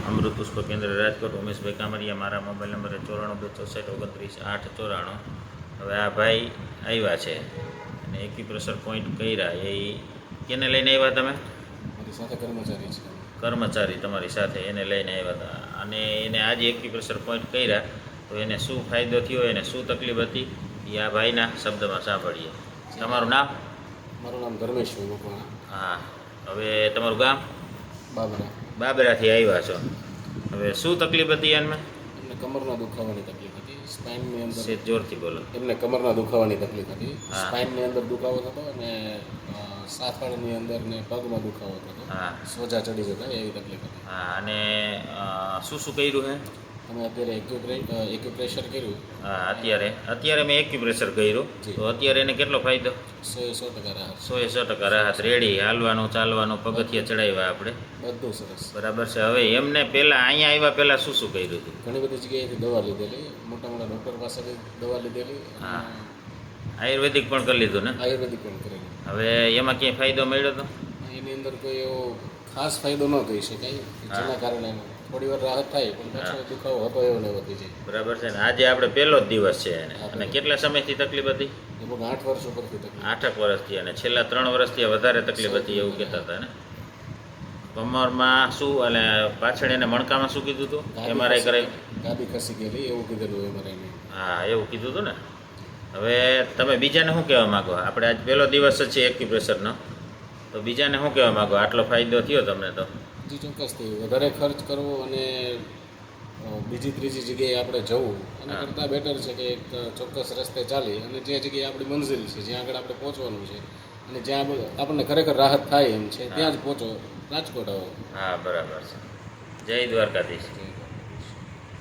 અમૃત પુષ્પ કેન્દ્ર રાજકોટ, ઉમેશભાઈ કામરિયા. મારા મોબાઈલ નંબર 942629 29 હવે આ ભાઈ આવ્યા છે અને એક્યુપ્રેશર પોઈન્ટ કર્યા. એ કેને લઈને આવ્યા તમે? મારી સાથે કર્મચારી છે. કર્મચારી તમારી સાથે, એને લઈને આવ્યા હતા. અને એને આજે એક્યુપ્રેશર પોઈન્ટ કર્યા તો એને શું ફાયદો થયો, એને શું તકલીફ હતી એ આ ભાઈના શબ્દમાં સાંભળીએ. તમારું નામ? મારું નામ ધર્મેશ મકવાણા. હા, હવે તમારું ગામ? બાબરા. બાબરાથી આવ્યા છો. હવે શું તકલીફ હતી એમને? એમને કમરના દુખાવાની તકલીફ હતી, સ્પાઇનની અંદર. સેજ જોરથી બોલો. એમને કમરના દુખાવાની તકલીફ હતી, હા. સ્પાઇનની અંદર દુખાવો થતો અને સાથાળની અંદર ને પગમાં દુખાવો થતો. હા સોજા ચડી જતા એવી તકલીફ હતી. હા. અને શું શું કર્યું હે? અમે અત્યારે એક્યુપ્રેશર કર્યું. હા, અત્યારે મેં એક્યુપ્રેશર કર્યું જી. તો અત્યારે એને કેટલો ફાયદો? 100% રાહત. 100% રાહત. રેડી, હાલવાનું ચાલવાનું પગથિયા ચડાવ્યા આપણે, બધું સરસ. બરાબર છે. હવે એમને પહેલાં અહીંયા આવ્યા પહેલાં શું શું કર્યું હતું? ઘણી બધી જગ્યાએથી દવા લીધેલી, મોટા મોટા ડૉક્ટર પાસેથી દવા લીધેલી. હા, આયુર્વેદિક પણ કરી લીધું ને? આયુર્વેદિક પણ કરેલી. હવે એમાં ક્યાંય ફાયદો મળ્યો હતો? એની અંદર કોઈ એવો ખાસ ફાયદો ન કહી શકાય, જેના કારણે થોડી વાર રાહત થાય પણ પાછો દુખાવો હતો એવો ને વધી જાય. બરાબર છે ને? આજે આપણે પહેલો જ દિવસ છે એને. અને કેટલા સમયથી તકલીફ હતી? લગભગ 8 વર્ષ ઉપરથી તકલીફ. 8 વર્ષથી. અને છેલ્લા 3 વર્ષથી વધારે તકલીફ હતી એવું કહેતા હતા ને? કમરમાં શું અને પાછળ એને મણકામાં શું કીધું હતું? એમઆરઆઈ કરાવી? ગાદી ખસી ગયેલી એવું કીધેલું એમઆરઆઈને. હા, એવું કીધું હતું ને? હવે તમે બીજાને શું કહેવા માગો? આપણે આજ પહેલો દિવસ જ છે એક્યુપ્રેશરનો, તો બીજાને શું કહેવા માગો? આટલો ફાયદો થયો તમને તો? જી ચોક્કસથી. વધારે ખર્ચ કરવો અને બીજી ત્રીજી જગ્યાએ આપણે જવું એના કરતાં બેટર છે કે એક ચોક્કસ રસ્તે ચાલી અને જે જગ્યાએ આપણી મંઝિલ છે, જ્યાં આગળ આપણે પહોંચવાનું છે અને જ્યાં આપણને ખરેખર રાહત થાય એમ છે ત્યાં જ પહોંચો. રાજકોટ આવો. હા, બરાબર છે. જય દ્વારકાધીશ.